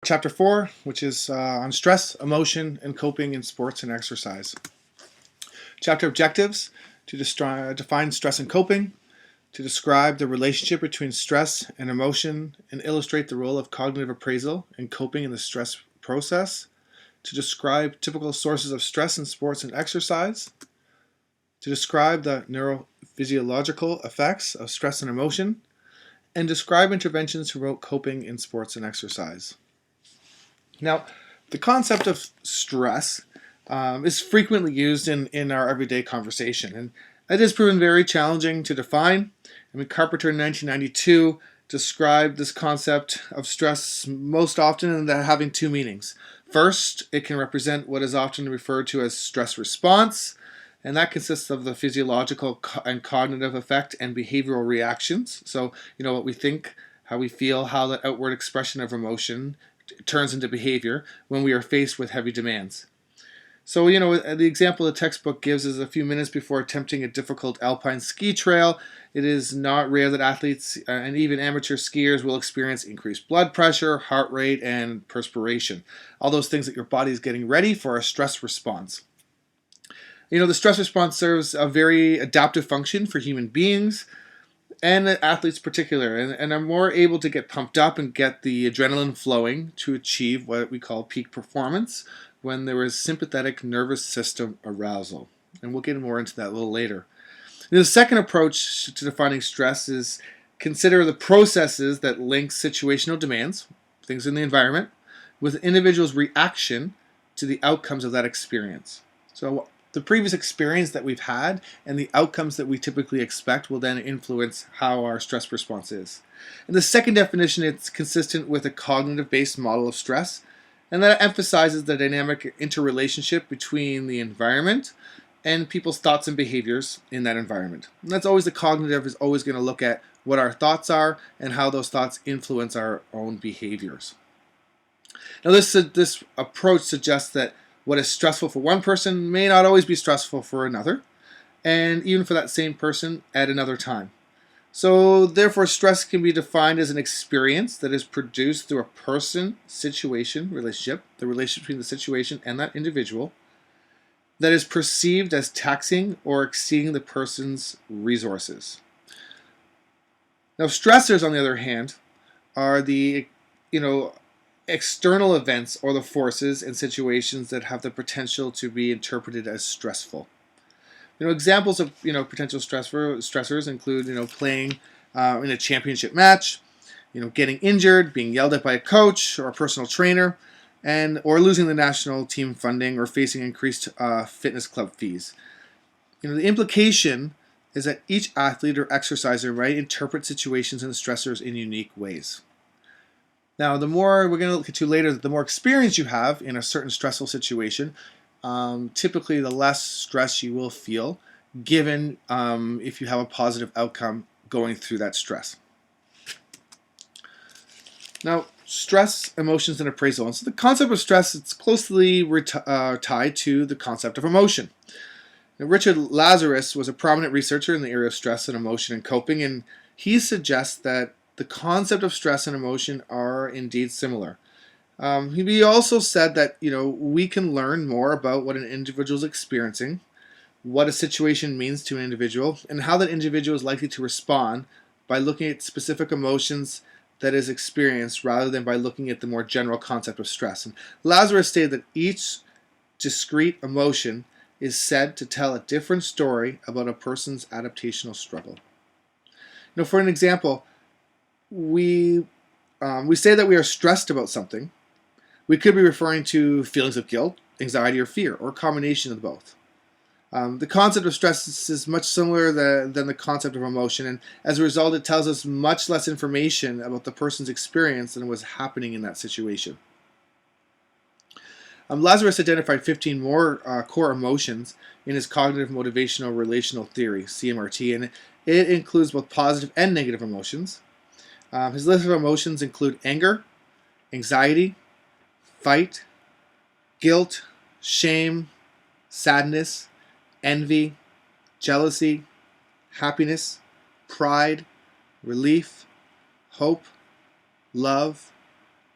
Chapter 4, which is on stress, emotion, and coping in sports and exercise. Chapter objectives, to define stress and coping, to describe the relationship between stress and emotion and illustrate the role of cognitive appraisal and coping in the stress process, to describe typical sources of stress in sports and exercise, to describe the neurophysiological effects of stress and emotion, and describe interventions to promote coping in sports and exercise. Now, the concept of stress is frequently used in our everyday conversation, and it has proven very challenging to define. Carpenter in 1992 described this concept of stress most often in that having two meanings. First, it can represent what is often referred to as stress response, and that consists of the physiological and cognitive effect and behavioral reactions. So, what we think, how we feel, how the outward expression of emotion turns into behavior when we are faced with heavy demands. So, the example the textbook gives is a few minutes before attempting a difficult alpine ski trail. It is not rare that athletes and even amateur skiers will experience increased blood pressure, heart rate, and perspiration. All those things that your body is getting ready for a stress response. The stress response serves a very adaptive function for human beings and athletes in particular, and are more able to get pumped up and get the adrenaline flowing to achieve what we call peak performance when there is sympathetic nervous system arousal. And we'll get more into that a little later. The second approach to defining stress is consider the processes that link situational demands, things in the environment, with individuals' reaction to the outcomes of that experience. So the previous experience that we've had and the outcomes that we typically expect will then influence how our stress response is. And the second definition, it's consistent with a cognitive-based model of stress, and that emphasizes the dynamic interrelationship between the environment and people's thoughts and behaviors in that environment. And that's always the cognitive is always going to look at what our thoughts are and how those thoughts influence our own behaviors. Now this approach suggests that what is stressful for one person may not always be stressful for another, and even for that same person at another time. So therefore, stress can be defined as an experience that is produced through a person-situation relationship, the relationship between the situation and that individual, that is perceived as taxing or exceeding the person's resources. Now, stressors, on the other hand, are the, external events or the forces and situations that have the potential to be interpreted as stressful. Examples of potential stressors include playing in a championship match, getting injured, being yelled at by a coach or a personal trainer, or losing the national team funding or facing increased fitness club fees. The implication is that each athlete or exerciser might interpret situations and stressors in unique ways. Now, the more we're going to look into later, the more experience you have in a certain stressful situation, typically the less stress you will feel, given if you have a positive outcome going through that stress. Now, stress, emotions, and appraisal. And so the concept of stress is closely tied to the concept of emotion. Now, Richard Lazarus was a prominent researcher in the area of stress and emotion and coping, and he suggests that the concept of stress and emotion are indeed similar. He also said that we can learn more about what an individual is experiencing, what a situation means to an individual, and how that individual is likely to respond by looking at specific emotions that is experienced rather than by looking at the more general concept of stress. And Lazarus stated that each discrete emotion is said to tell a different story about a person's adaptational struggle. For an example, we say that we are stressed about something. We could be referring to feelings of guilt, anxiety, or fear, or a combination of both. The concept of stress is much similar than the concept of emotion, and as a result, it tells us much less information about the person's experience than was happening in that situation. Lazarus identified 15 more core emotions in his cognitive motivational relational theory, CMRT, and it includes both positive and negative emotions. His list of emotions include anger, anxiety, fight, guilt, shame, sadness, envy, jealousy, happiness, pride, relief, hope, love,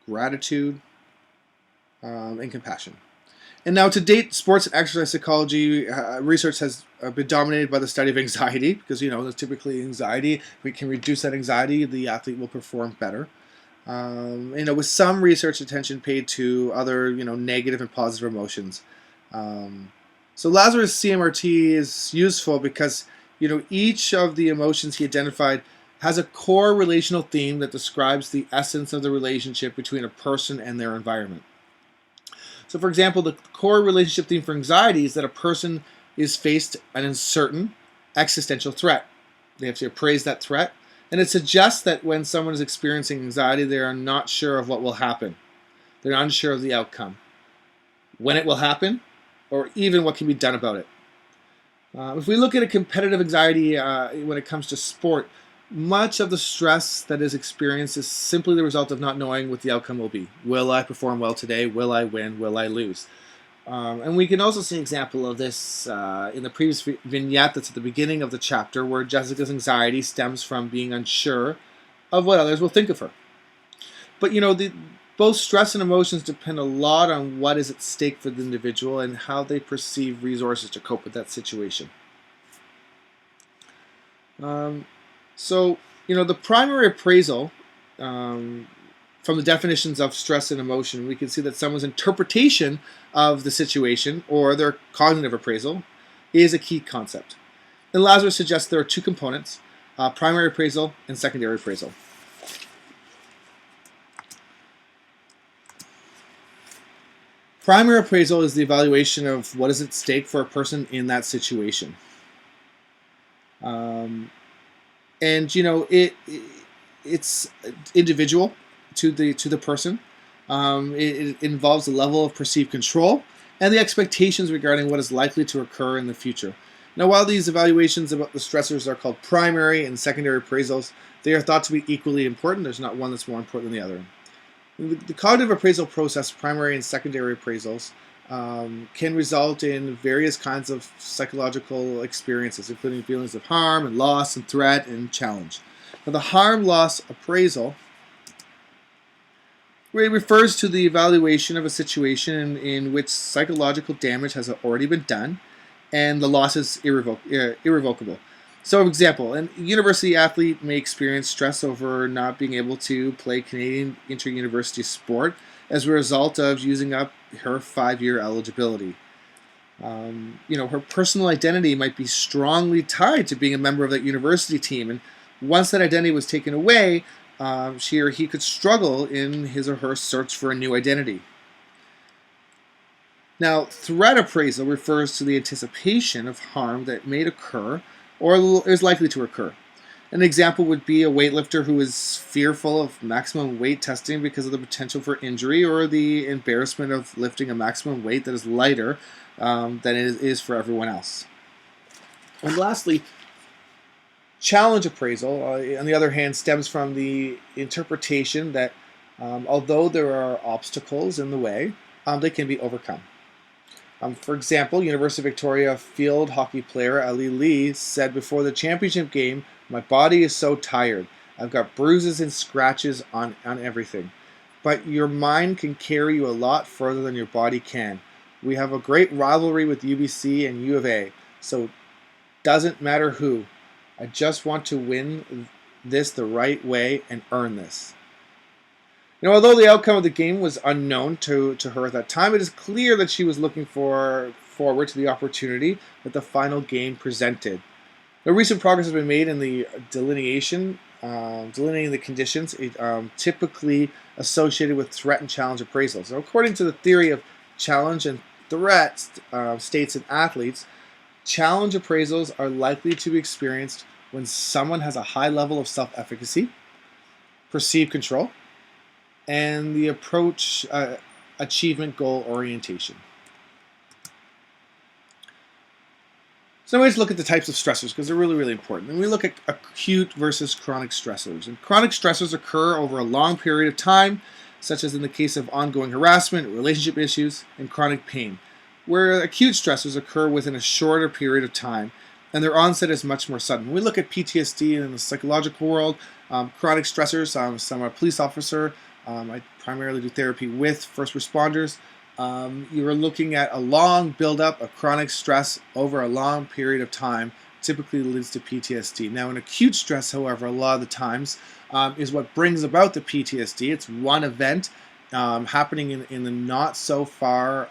gratitude, and compassion. And now, to date, sports and exercise psychology research has been dominated by the study of anxiety, because there's typically anxiety. If we can reduce that anxiety, the athlete will perform better. With some research attention paid to other, negative and positive emotions. So Lazarus CMRT is useful because, each of the emotions he identified has a core relational theme that describes the essence of the relationship between a person and their environment. So, for example, the core relationship theme for anxiety is that a person is faced an uncertain existential threat. They have to appraise that threat, and it suggests that when someone is experiencing anxiety, they are not sure of what will happen. They're unsure of the outcome, when it will happen, or even what can be done about it. If we look at a competitive anxiety when it comes to sport, much of the stress that is experienced is simply the result of not knowing what the outcome will be. Will I perform well today? Will I win? Will I lose? And we can also see an example of this in the previous vignette that's at the beginning of the chapter, where Jessica's anxiety stems from being unsure of what others will think of her. But both stress and emotions depend a lot on what is at stake for the individual and how they perceive resources to cope with that situation. So, the primary appraisal, from the definitions of stress and emotion, we can see that someone's interpretation of the situation, or their cognitive appraisal, is a key concept. And Lazarus suggests there are two components, primary appraisal and secondary appraisal. Primary appraisal is the evaluation of what is at stake for a person in that situation. It's individual to the person. It involves a level of perceived control and the expectations regarding what is likely to occur in the future. Now, while these evaluations about the stressors are called primary and secondary appraisals, they are thought to be equally important. There's not one that's more important than the other. The cognitive appraisal process, primary and secondary appraisals, can result in various kinds of psychological experiences, including feelings of harm and loss and threat and challenge. Now, the harm-loss appraisal refers to the evaluation of a situation in which psychological damage has already been done and the loss is irrevocable. So, for example, a university athlete may experience stress over not being able to play Canadian inter-university sport as a result of using up her 5-year eligibility. Her personal identity might be strongly tied to being a member of that university team, and once that identity was taken away, she or he could struggle in his or her search for a new identity. Now, threat appraisal refers to the anticipation of harm that may occur or is likely to occur. An example would be a weightlifter who is fearful of maximum weight testing because of the potential for injury or the embarrassment of lifting a maximum weight that is lighter than it is for everyone else. And lastly, challenge appraisal, on the other hand, stems from the interpretation that although there are obstacles in the way, they can be overcome. For example, University of Victoria field hockey player Ali Lee said before the championship game, "My body is so tired. I've got bruises and scratches on everything. But your mind can carry you a lot further than your body can. We have a great rivalry with UBC and U of A, so it doesn't matter who. I just want to win this the right way and earn this." Although the outcome of the game was unknown to her at that time, it is clear that she was looking forward to the opportunity that the final game presented. Now, recent progress has been made in the delineating the conditions typically associated with threat and challenge appraisals. Now, according to the theory of challenge and threat states and athletes, challenge appraisals are likely to be experienced when someone has a high level of self-efficacy, perceived control, and the approach achievement goal orientation. So let's look at the types of stressors because they're really, really important. And we look at acute versus chronic stressors. And chronic stressors occur over a long period of time, such as in the case of ongoing harassment, relationship issues, and chronic pain, where acute stressors occur within a shorter period of time, and their onset is much more sudden. When we look at PTSD in the psychological world, chronic stressors, some are police officer, I primarily do therapy with first responders. You are looking at a long buildup of chronic stress over a long period of time, typically leads to PTSD. Now, in acute stress, however, a lot of the times is what brings about the PTSD. It's one event happening in the not so far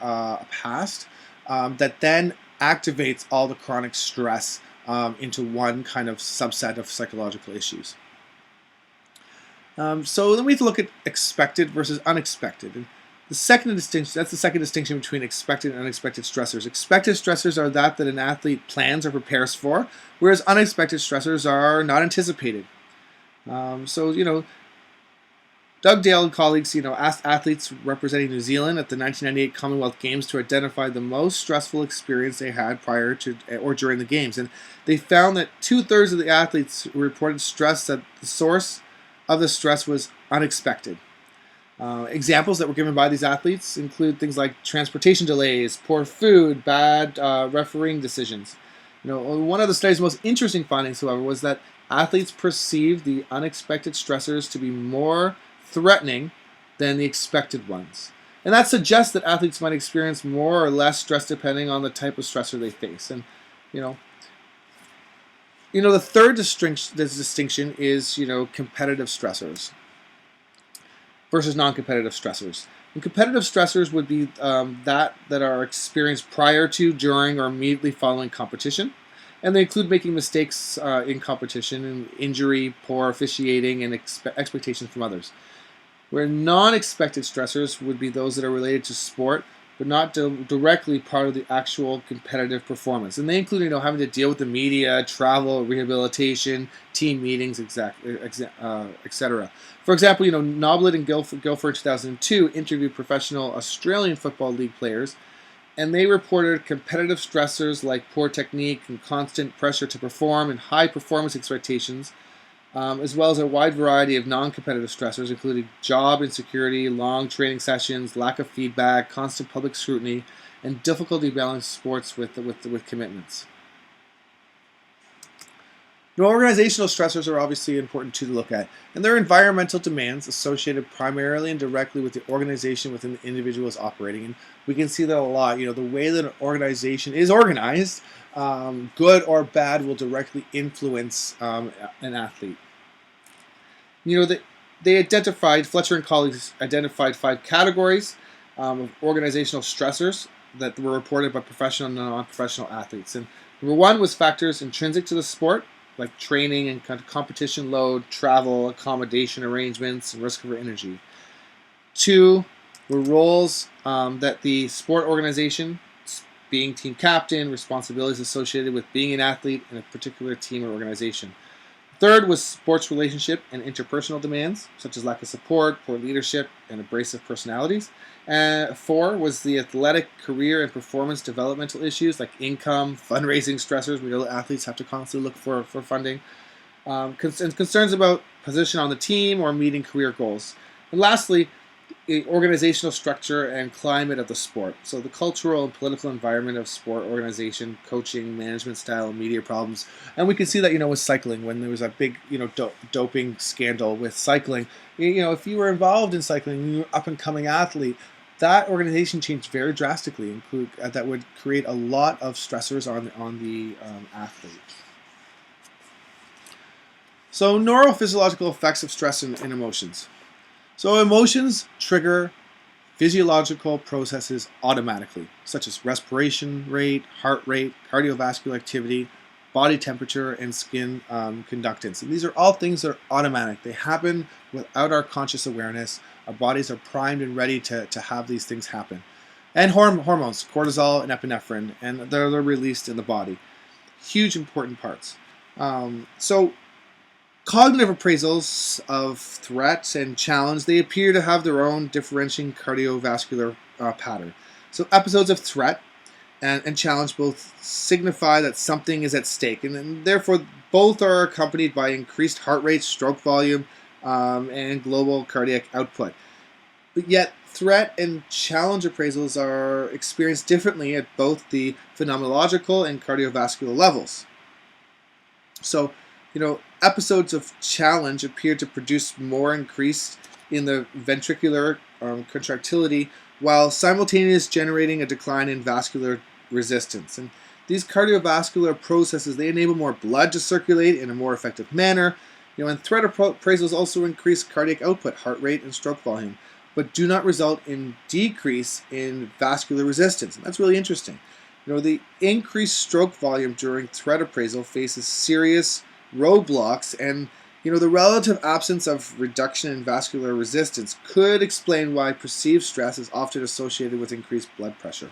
past that then activates all the chronic stress into one kind of subset of psychological issues. So then we have to look at expected versus unexpected. And the second distinction between expected and unexpected stressors. Expected stressors are that an athlete plans or prepares for, whereas unexpected stressors are not anticipated. Doug Dale and colleagues, asked athletes representing New Zealand at the 1998 Commonwealth Games to identify the most stressful experience they had prior to or during the games. And they found that 2/3 of the athletes reported stress that the source of the stress was unexpected. Examples that were given by these athletes include things like transportation delays, poor food, bad refereeing decisions. One of the study's most interesting findings, however, was that athletes perceived the unexpected stressors to be more threatening than the expected ones. And that suggests that athletes might experience more or less stress depending on the type of stressor they face. And, the third distinction is, competitive stressors versus non-competitive stressors. And competitive stressors would be that are experienced prior to, during, or immediately following competition. And they include making mistakes in competition, and injury, poor officiating, and expectations from others. Where non-expected stressors would be those that are related to sport, but not directly part of the actual competitive performance. And they include, having to deal with the media, travel, rehabilitation, team meetings, etc. For example, Noblet and Guilford 2002 interviewed professional Australian Football League players, and they reported competitive stressors like poor technique and constant pressure to perform and high performance expectations, as well as a wide variety of non-competitive stressors, including job insecurity, long training sessions, lack of feedback, constant public scrutiny, and difficulty balancing sports with commitments. Organizational stressors are obviously important to look at, and they're environmental demands associated primarily and directly with the organization within the individual is operating. And we can see that a lot. The way that an organization is organized, good or bad, will directly influence an athlete. Fletcher and colleagues identified 5 categories of organizational stressors that were reported by professional and non-professional athletes. And number 1 was factors intrinsic to the sport, like training and competition load, travel, accommodation arrangements, and risk of energy. 2 were roles that the sport organization, being team captain, responsibilities associated with being an athlete in a particular team or organization. 3rd was sports relationship and interpersonal demands, such as lack of support, poor leadership, and abrasive personalities. 4 was the athletic career and performance developmental issues like income, fundraising stressors. We know that athletes have to constantly look for funding. And concerns about position on the team or meeting career goals. And lastly, the organizational structure and climate of the sport. So the cultural and political environment of sport organization, coaching, management style, and media problems. And we can see that, with cycling, when there was a big, doping scandal with cycling. If you were involved in cycling, you were an up-and-coming athlete, that organization changed very drastically. That would create a lot of stressors on the athlete. So neurophysiological effects of stress and emotions. So emotions trigger physiological processes automatically, such as respiration rate, heart rate, cardiovascular activity, body temperature, and skin conductance. And these are all things that are automatic. They happen without our conscious awareness. Our bodies are primed and ready to have these things happen. And hormones, cortisol and epinephrine, and they're released in the body. Huge important parts. So cognitive appraisals of threat and challenge, they appear to have their own differentiating cardiovascular pattern. So episodes of threat and challenge both signify that something is at stake, and therefore both are accompanied by increased heart rate, stroke volume, and global cardiac output. But yet, threat and challenge appraisals are experienced differently at both the phenomenological and cardiovascular levels. So, episodes of challenge appear to produce more increased in the ventricular contractility while simultaneously generating a decline in vascular resistance. And these cardiovascular processes, they enable more blood to circulate in a more effective manner. And threat appraisals also increase cardiac output, heart rate, and stroke volume, but do not result in decrease in vascular resistance. And that's really interesting. The increased stroke volume during threat appraisal faces serious roadblocks, and the relative absence of reduction in vascular resistance could explain why perceived stress is often associated with increased blood pressure.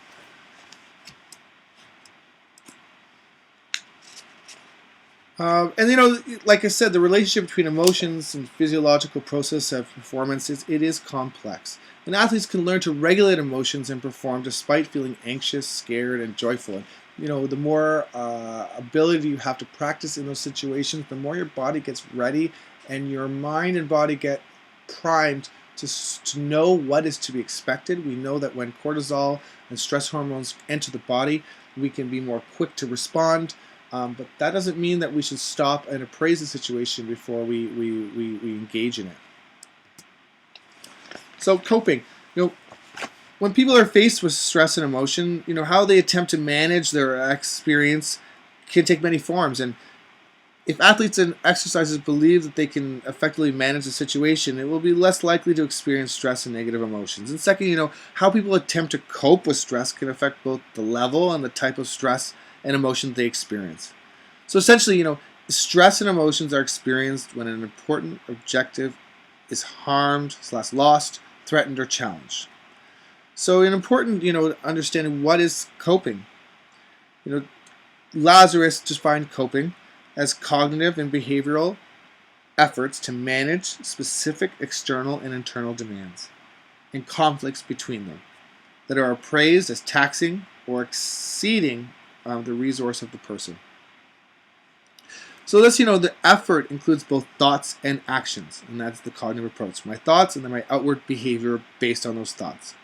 Like I said, the relationship between emotions and physiological process of performance is complex. And athletes can learn to regulate emotions and perform despite feeling anxious, scared, and joyful. And, the more ability you have to practice in those situations, the more your body gets ready and your mind and body get primed to know what is to be expected. We know that when cortisol and stress hormones enter the body, we can be more quick to respond. But that doesn't mean that we should stop and appraise the situation before we engage in it. So coping, when people are faced with stress and emotion, how they attempt to manage their experience can take many forms. And if athletes and exercisers believe that they can effectively manage the situation, it will be less likely to experience stress and negative emotions. And second, how people attempt to cope with stress can affect both the level and the type of stress and emotion they experience. So essentially, stress and emotions are experienced when an important objective is harmed, /lost, threatened, or challenged. So an important, understanding what is coping. Lazarus defined coping as cognitive and behavioral efforts to manage specific external and internal demands and conflicts between them that are appraised as taxing or exceeding the resource of the person. So this, the effort includes both thoughts and actions, and that's the cognitive approach. My thoughts and then my outward behavior based on those thoughts.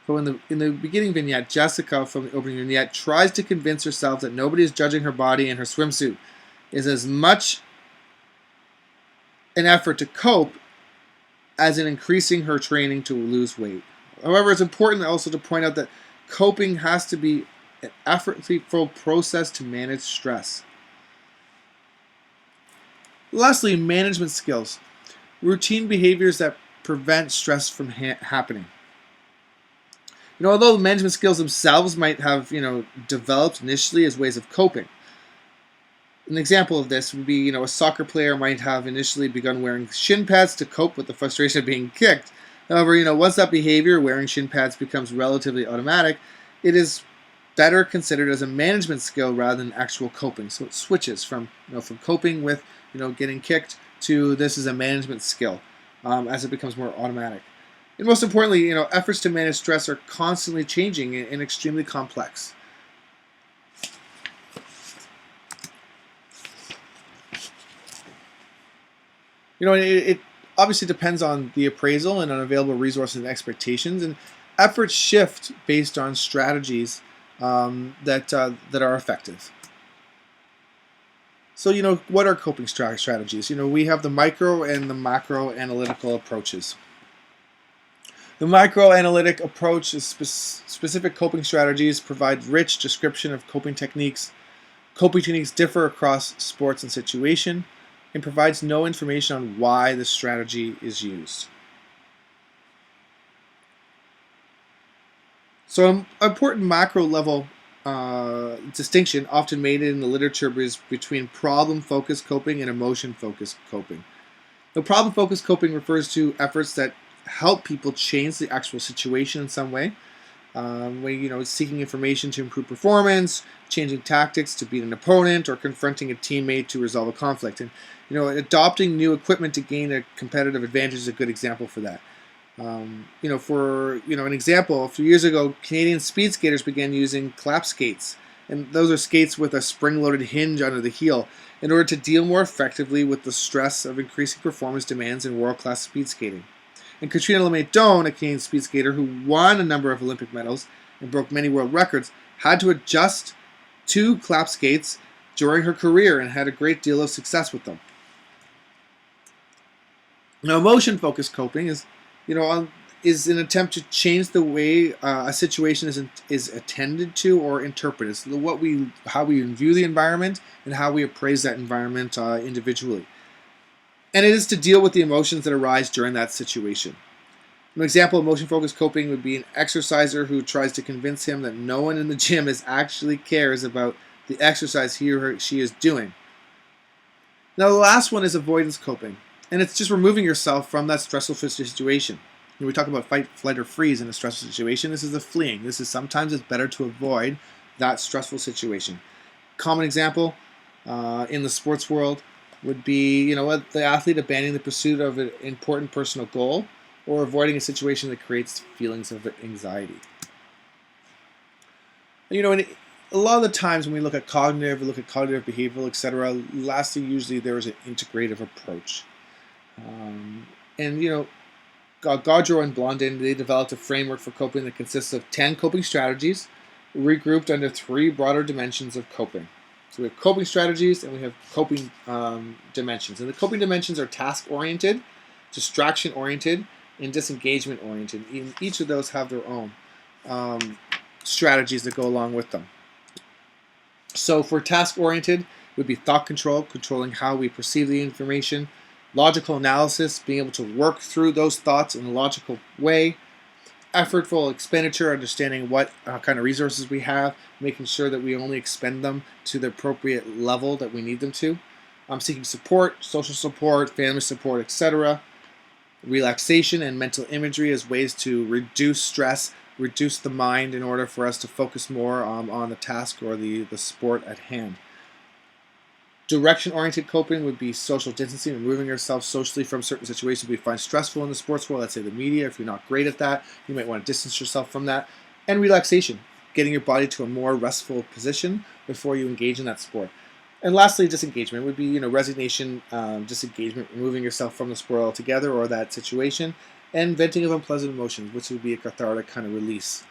So in the beginning vignette, Jessica from the opening vignette tries to convince herself that nobody is judging her body and her swimsuit is as much an effort to cope as in increasing her training to lose weight. However, it's important also to point out that coping has to be an effortful process to manage stress. Lastly, management skills. Routine behaviors that prevent stress from happening. Although management skills themselves might have, developed initially as ways of coping. An example of this would be, a soccer player might have initially begun wearing shin pads to cope with the frustration of being kicked. However, once that behavior, wearing shin pads, becomes relatively automatic, it is better considered as a management skill rather than actual coping. So it switches from coping with getting kicked to this is a management skill as it becomes more automatic. And most importantly, efforts to manage stress are constantly changing and extremely complex. It obviously depends on the appraisal and on available resources and expectations, and efforts shift based on strategies that are effective. So, what are coping strategies? We have the micro and the macro analytical approaches. The microanalytic approach is specific coping strategies provide rich description of coping techniques. Coping techniques differ across sports and situation and provides no information on why the strategy is used. So an important macro level distinction often made in the literature is between problem-focused coping and emotion-focused coping. The problem-focused coping refers to efforts that help people change the actual situation in some way. Seeking information to improve performance, changing tactics to beat an opponent, or confronting a teammate to resolve a conflict. And adopting new equipment to gain a competitive advantage is a good example for that. An example, a few years ago, Canadian speed skaters began using clap skates, and those are skates with a spring-loaded hinge under the heel, in order to deal more effectively with the stress of increasing performance demands in world-class speed skating. And Katrina Lemaitone, a Canadian speed skater who won a number of Olympic medals and broke many world records, had to adjust to clap skates during her career and had a great deal of success with them. Now, emotion-focused coping is is an attempt to change the way a situation is attended to or interpreted. It's how we view the environment and how we appraise that environment individually. And it is to deal with the emotions that arise during that situation. An example of emotion-focused coping would be an exerciser who tries to convince him that no one in the gym actually cares about the exercise he or she is doing. Now, the last one is avoidance coping, and it's just removing yourself from that stressful situation. When we talk about fight, flight, or freeze in a stressful situation, this is a fleeing. This is sometimes it's better to avoid that stressful situation. Common example in the sports world would be, the athlete abandoning the pursuit of an important personal goal or avoiding a situation that creates feelings of anxiety. And a lot of the times when we look at cognitive behavioral, etc., lastly, usually there is an integrative approach. Gaudreau and Blondin, they developed a framework for coping that consists of 10 coping strategies regrouped under 3 broader dimensions of coping. So we have coping strategies and we have coping dimensions. And the coping dimensions are task-oriented, distraction-oriented, and disengagement-oriented. Each of those have their own strategies that go along with them. So for task-oriented, it would be thought control, controlling how we perceive the information, logical analysis, being able to work through those thoughts in a logical way, effortful expenditure, understanding what kind of resources we have, making sure that we only expend them to the appropriate level that we need them to, seeking support, social support, family support, etc., relaxation and mental imagery as ways to reduce stress, reduce the mind in order for us to focus more on the task or the sport at hand. Direction-oriented coping would be social distancing, removing yourself socially from certain situations we find stressful in the sports world. Let's say the media. If you're not great at that, you might want to distance yourself from that. And relaxation, getting your body to a more restful position before you engage in that sport. And lastly, disengagement would be, resignation, disengagement, removing yourself from the sport altogether or that situation, and venting of unpleasant emotions, which would be a cathartic kind of release.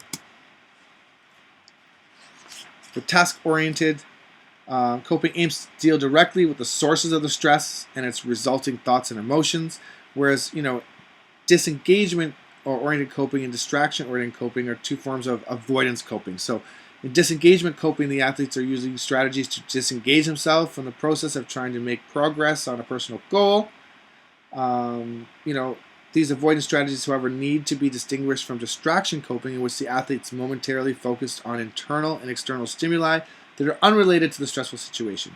For task-oriented, coping aims to deal directly with the sources of the stress and its resulting thoughts and emotions, whereas, disengagement or oriented coping and distraction-oriented coping are 2 forms of avoidance coping. So in disengagement coping, the athletes are using strategies to disengage themselves from the process of trying to make progress on a personal goal. These avoidance strategies, however, need to be distinguished from distraction coping, in which the athletes momentarily focused on internal and external stimuli that are unrelated to the stressful situation.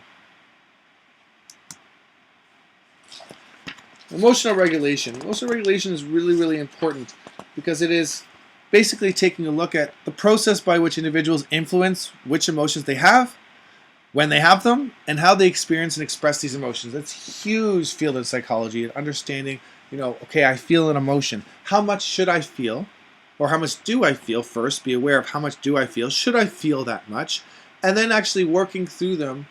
Emotional regulation. Emotional regulation is really, really important because it is basically taking a look at the process by which individuals influence which emotions they have, when they have them, and how they experience and express these emotions. That's a huge field of psychology and understanding, okay, I feel an emotion. How much should I feel? Or how much do I feel first? Be aware of how much do I feel. Should I feel that much? And then actually working through them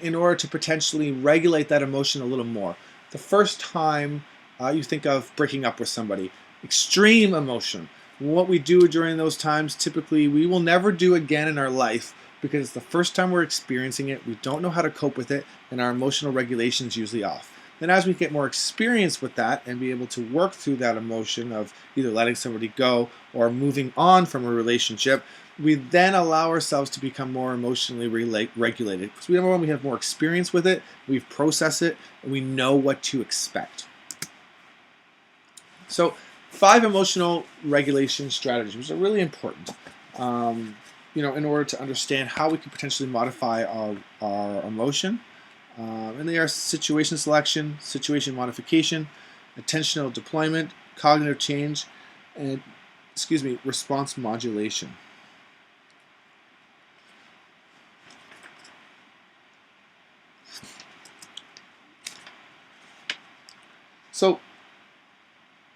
in order to potentially regulate that emotion a little more. The first time you think of breaking up with somebody, extreme emotion. What we do during those times, typically we will never do again in our life because it's the first time we're experiencing it, we don't know how to cope with it, and our emotional regulation is usually off. Then as we get more experience with that and be able to work through that emotion of either letting somebody go or moving on from a relationship, we then allow ourselves to become more emotionally regulated. Because when we have more experience with it, we've processed it, and we know what to expect. So 5 emotional regulation strategies, which are really important, in order to understand how we can potentially modify our emotion. And they are situation selection, situation modification, attentional deployment, cognitive change, and, response modulation. So,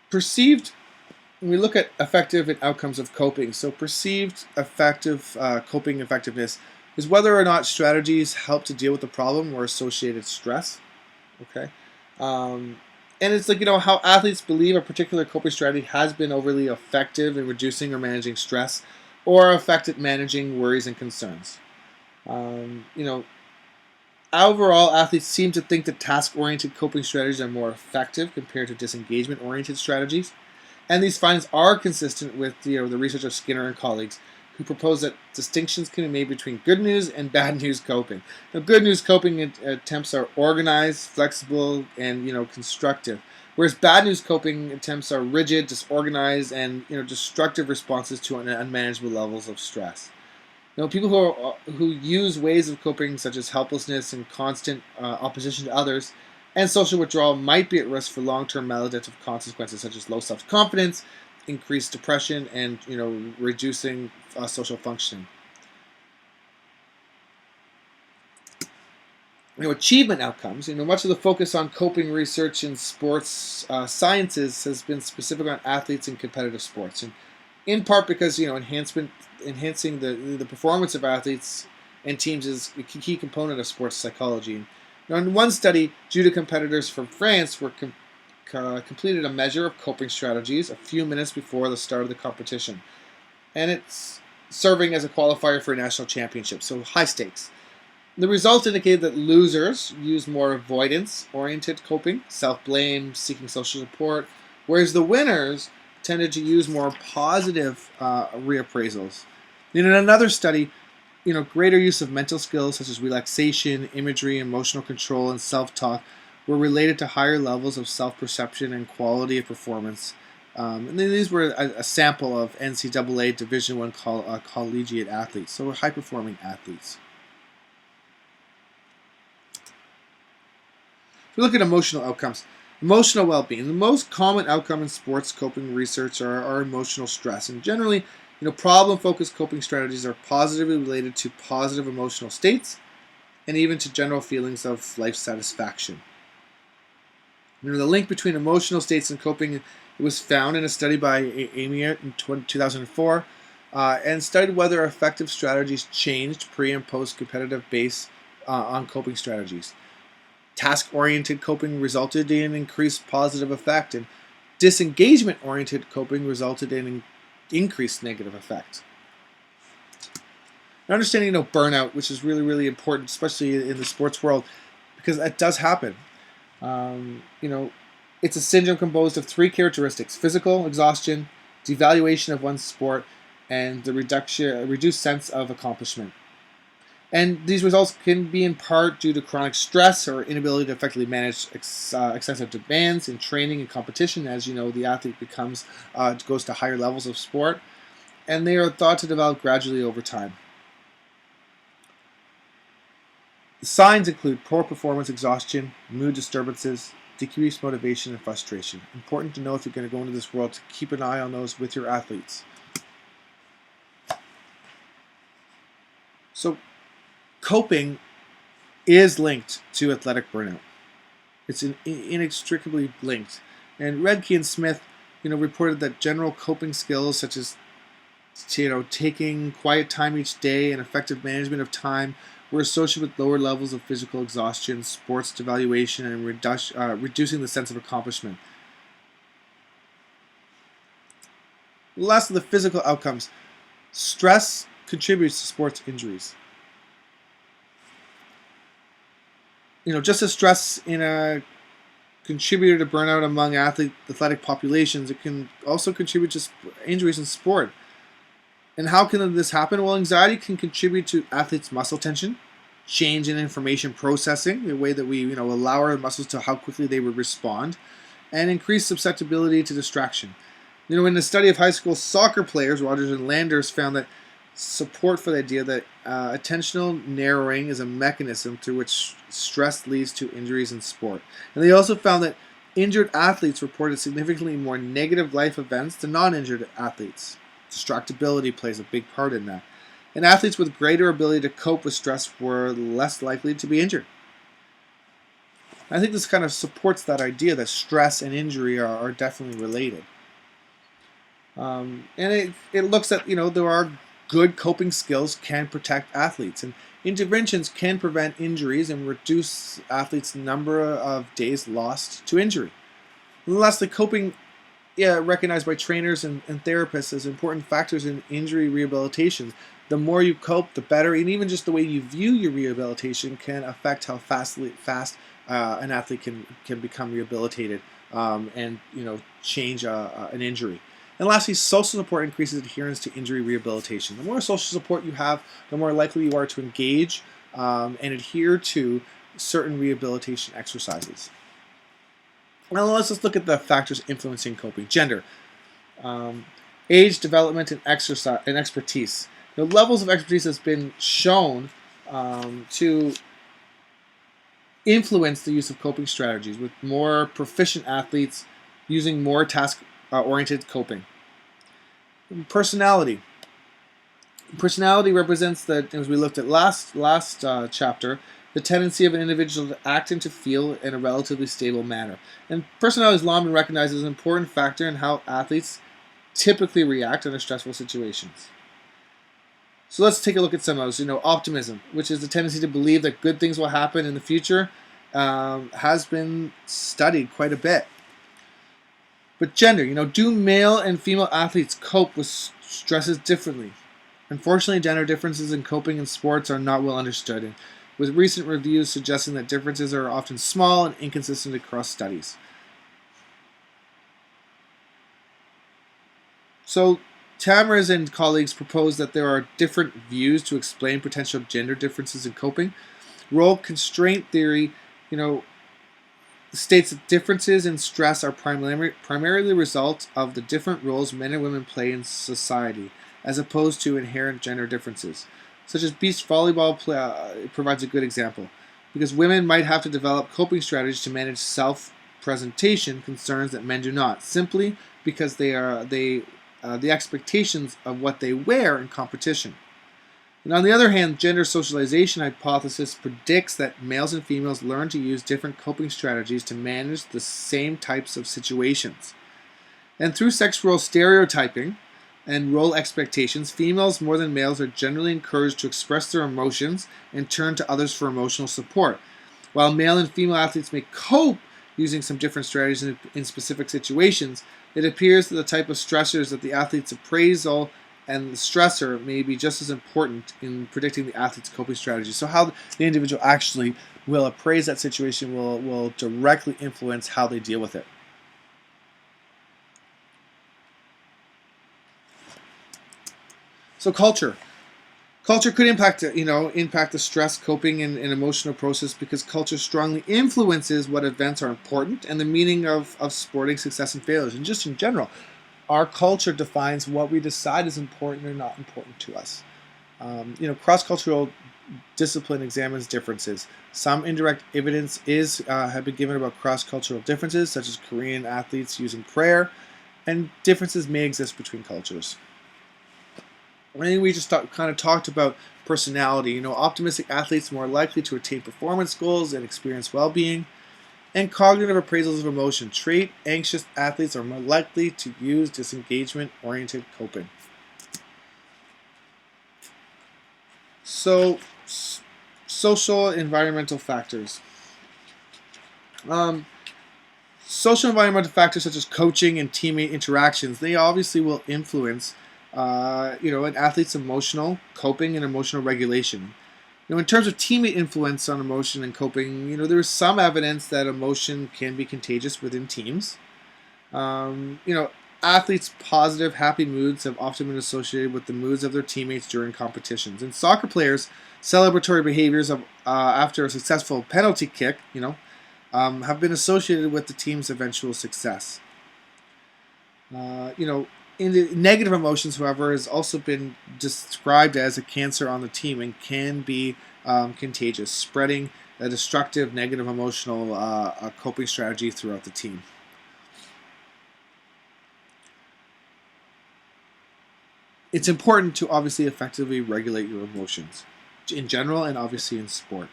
when we look at effective and outcomes of coping, so perceived effective coping effectiveness is whether or not strategies help to deal with the problem or associated stress. Okay, and it's how athletes believe a particular coping strategy has been overly effective in reducing or managing stress, or effective managing worries and concerns. Overall, athletes seem to think that task-oriented coping strategies are more effective compared to disengagement-oriented strategies. And these findings are consistent with the research of Skinner and colleagues, who propose that distinctions can be made between good news and bad news coping. Now, good news coping attempts are organized, flexible, and constructive, whereas bad news coping attempts are rigid, disorganized, and destructive responses to unmanageable levels of stress. People who use ways of coping such as helplessness and constant opposition to others and social withdrawal might be at risk for long-term maladaptive consequences such as low self-confidence, increased depression, and reducing social functioning. Achievement outcomes. Much of the focus on coping research in sports sciences has been specific on athletes in competitive sports, and in part because enhancing the performance of athletes and teams is a key component of sports psychology. In one study, judo competitors from France completed a measure of coping strategies a few minutes before the start of the competition, and it's serving as a qualifier for a national championship, so high stakes. The results indicated that losers use more avoidance-oriented coping, self-blame, seeking social support, whereas the winners tended to use more positive reappraisals. In another study, greater use of mental skills such as relaxation, imagery, emotional control, and self-talk were related to higher levels of self-perception and quality of performance. And these were a sample of NCAA Division I collegiate athletes, so high-performing athletes. If we look at emotional outcomes, emotional well-being. The most common outcome in sports coping research are emotional stress. And generally, problem-focused coping strategies are positively related to positive emotional states and even to general feelings of life satisfaction. The link between emotional states and coping was found in a study by Amiot in 2004 and studied whether effective strategies changed pre- and post-competitive based on coping strategies. Task-oriented coping resulted in increased positive effect, and disengagement-oriented coping resulted in increased negative effect. And understanding, burnout, which is really, really important, especially in the sports world, because it does happen. It's a syndrome composed of three characteristics: physical exhaustion, devaluation of one's sport, and the reduced sense of accomplishment. And these results can be in part due to chronic stress or inability to effectively manage excessive demands in training and competition. As the athlete goes to higher levels of sport, and they are thought to develop gradually over time. The signs include poor performance, exhaustion, mood disturbances, decreased motivation, and frustration. Important to know if you're going to go into this world to keep an eye on those with your athletes. So, coping is linked to athletic burnout. It's inextricably linked. And Redke and Smith, reported that general coping skills such as, taking quiet time each day and effective management of time were associated with lower levels of physical exhaustion, sports devaluation, and reducing the sense of accomplishment. Last of the physical outcomes, stress contributes to sports injuries. Just as stress in a contributor to burnout among athletic populations, it can also contribute to injuries in sport. And how can this happen? Well, anxiety can contribute to athletes' muscle tension, change in information processing, the way that we allow our muscles to how quickly they would respond, and increased susceptibility to distraction. In the study of high school soccer players, Rogers and Landers found that support for the idea that attentional narrowing is a mechanism through which stress leads to injuries in sport. And they also found that injured athletes reported significantly more negative life events than non-injured athletes. Distractibility plays a big part in that. And athletes with greater ability to cope with stress were less likely to be injured. I think this kind of supports that idea that stress and injury are definitely related. And it looks at, there are good coping skills can protect athletes, and interventions can prevent injuries and reduce athletes' number of days lost to injury. And lastly, coping, recognized by trainers and therapists as important factors in injury rehabilitation. The more you cope, the better, and even just the way you view your rehabilitation can affect how fast an athlete can become rehabilitated and change an injury. And lastly, social support increases adherence to injury rehabilitation. The more social support you have, the more likely you are to engage and adhere to certain rehabilitation exercises. Now let's just look at the factors influencing coping. Gender, age, development, and expertise. The levels of expertise has been shown to influence the use of coping strategies, with more proficient athletes using more task-oriented coping. Personality. Personality represents as we looked at last chapter, the tendency of an individual to act and to feel in a relatively stable manner. And personality has long been recognized as an important factor in how athletes typically react under stressful situations. So let's take a look at some of those. Optimism, which is the tendency to believe that good things will happen in the future, has been studied quite a bit. But gender, do male and female athletes cope with stresses differently? Unfortunately, gender differences in coping in sports are not well understood, with recent reviews suggesting that differences are often small and inconsistent across studies. So, Tamers and colleagues propose that there are different views to explain potential gender differences in coping. Role constraint theory, states that differences in stress are primarily the result of the different roles men and women play in society, as opposed to inherent gender differences. Such as beach volleyball provides a good example, because women might have to develop coping strategies to manage self-presentation concerns that men do not, simply because the expectations of what they wear in competition. And on the other hand, gender socialization hypothesis predicts that males and females learn to use different coping strategies to manage the same types of situations. And through sex role stereotyping and role expectations, females more than males are generally encouraged to express their emotions and turn to others for emotional support. While male and female athletes may cope using some different strategies in specific situations, it appears that the type of stressors that the athlete's appraisal and the stressor may be just as important in predicting the athlete's coping strategy. So how the individual actually will appraise that situation will directly influence how they deal with it. So culture. Culture could impact the stress, coping, and emotional process, because culture strongly influences what events are important and the meaning of sporting success and failures. And just in general, our culture defines what we decide is important or not important to us. Cross-cultural discipline examines differences. Some indirect evidence have been given about cross-cultural differences, such as Korean athletes using prayer, and differences may exist between cultures. I think we just talked about personality. Optimistic athletes more likely to attain performance goals and experience well-being. And cognitive appraisals of emotion. Trait anxious athletes are more likely to use disengagement-oriented coping. So, social environmental factors. Social environmental factors such as coaching and teammate interactions, they obviously will influence an athlete's emotional coping and emotional regulation. In terms of teammate influence on emotion and coping, there is some evidence that emotion can be contagious within teams. Athletes' positive, happy moods have often been associated with the moods of their teammates during competitions. And soccer players' celebratory behaviors after a successful penalty kick, have been associated with the team's eventual success. Negative emotions, however, has also been described as a cancer on the team and can be contagious, spreading a destructive, negative emotional coping strategy throughout the team. It's important to obviously effectively regulate your emotions in general and obviously in sport.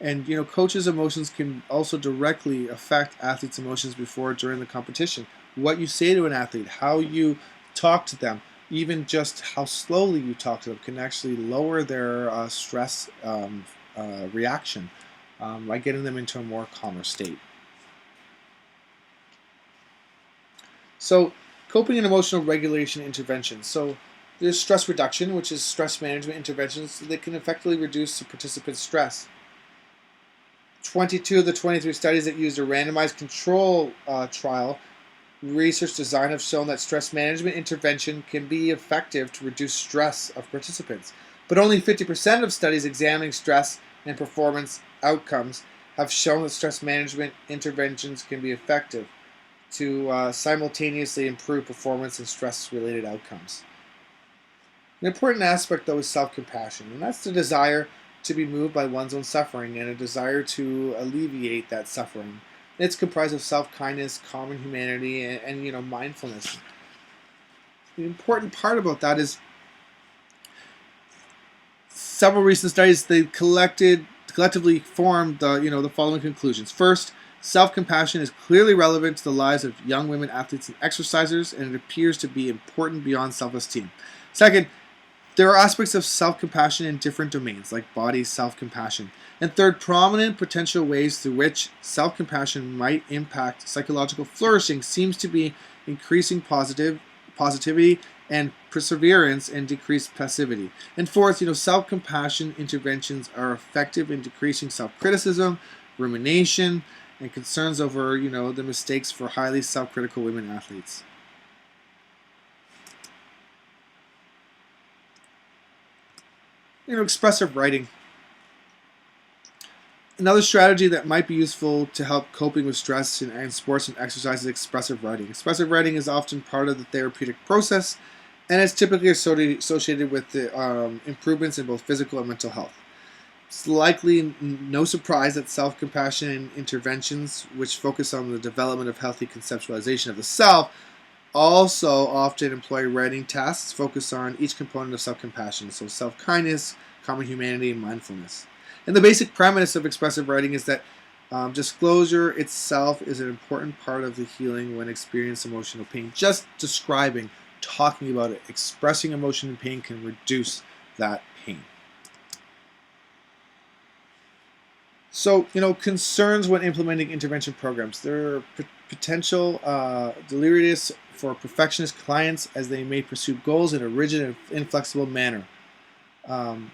And coaches' emotions can also directly affect athletes' emotions before, during the competition. What you say to an athlete, how you talk to them, even just how slowly you talk to them, can actually lower their stress reaction by getting them into a more calmer state. So, coping and emotional regulation interventions. So, There's stress reduction, which is stress management interventions that can effectively reduce the participant's stress. 22 of the 23 studies that used a randomized control trial research design have shown that stress management intervention can be effective to reduce stress of participants. But only 50% of studies examining stress and performance outcomes have shown that stress management interventions can be effective to simultaneously improve performance and stress-related outcomes. An important aspect, though, is self-compassion, and that's the desire to be moved by one's own suffering and a desire to alleviate that suffering. It's comprised of self-kindness, common humanity, and mindfulness. The important part about that is several recent studies they collectively formed the following conclusions. First, self-compassion is clearly relevant to the lives of young women athletes and exercisers, and it appears to be important beyond self-esteem. Second, there are aspects of self-compassion in different domains, like body self-compassion. And third, prominent potential ways through which self-compassion might impact psychological flourishing seems to be increasing positivity and perseverance and decreased passivity. And fourth, self-compassion interventions are effective in decreasing self-criticism, rumination, and concerns over, the mistakes for highly self-critical women athletes. Expressive writing. Another strategy that might be useful to help coping with stress in sports and exercise is expressive writing. Expressive writing is often part of the therapeutic process, and it's typically associated with the improvements in both physical and mental health. It's likely no surprise that self-compassion interventions, which focus on the development of healthy conceptualization of the self, also often employ writing tasks focused on each component of self-compassion, so self-kindness, common humanity, and mindfulness. And the basic premise of expressive writing is that disclosure itself is an important part of the healing when experiencing emotional pain. Just describing, talking about it, expressing emotion and pain can reduce that pain. So, concerns when implementing intervention programs. There are potential deleterious for perfectionist clients as they may pursue goals in a rigid and inflexible manner. And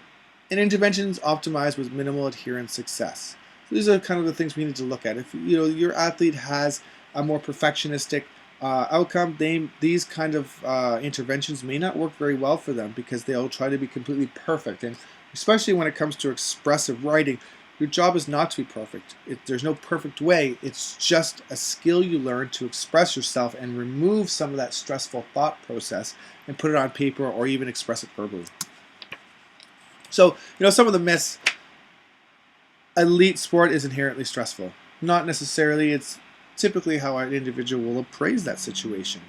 interventions optimized with minimal adherence success. So these are kind of the things we need to look at. If your athlete has a more perfectionistic outcome, these kind of interventions may not work very well for them because they'll try to be completely perfect. And especially when it comes to expressive writing, your job is not to be perfect. There's no perfect way. It's just a skill you learn to express yourself and remove some of that stressful thought process and put it on paper or even express it verbally. So, some of the myths. Elite sport is inherently stressful. Not necessarily. It's typically how an individual will appraise that situation.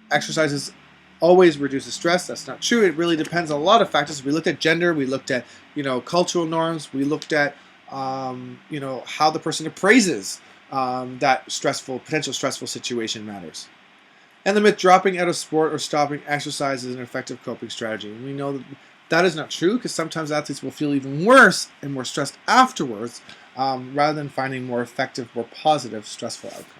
Exercises always reduces stress. That's not true. It really depends on a lot of factors. We looked at gender. We looked at, cultural norms. We looked at, how the person appraises that potential stressful situation matters. And the myth, dropping out of sport or stopping exercise is an effective coping strategy. And we know that is not true because sometimes athletes will feel even worse and more stressed afterwards rather than finding more effective, more positive, stressful outcomes.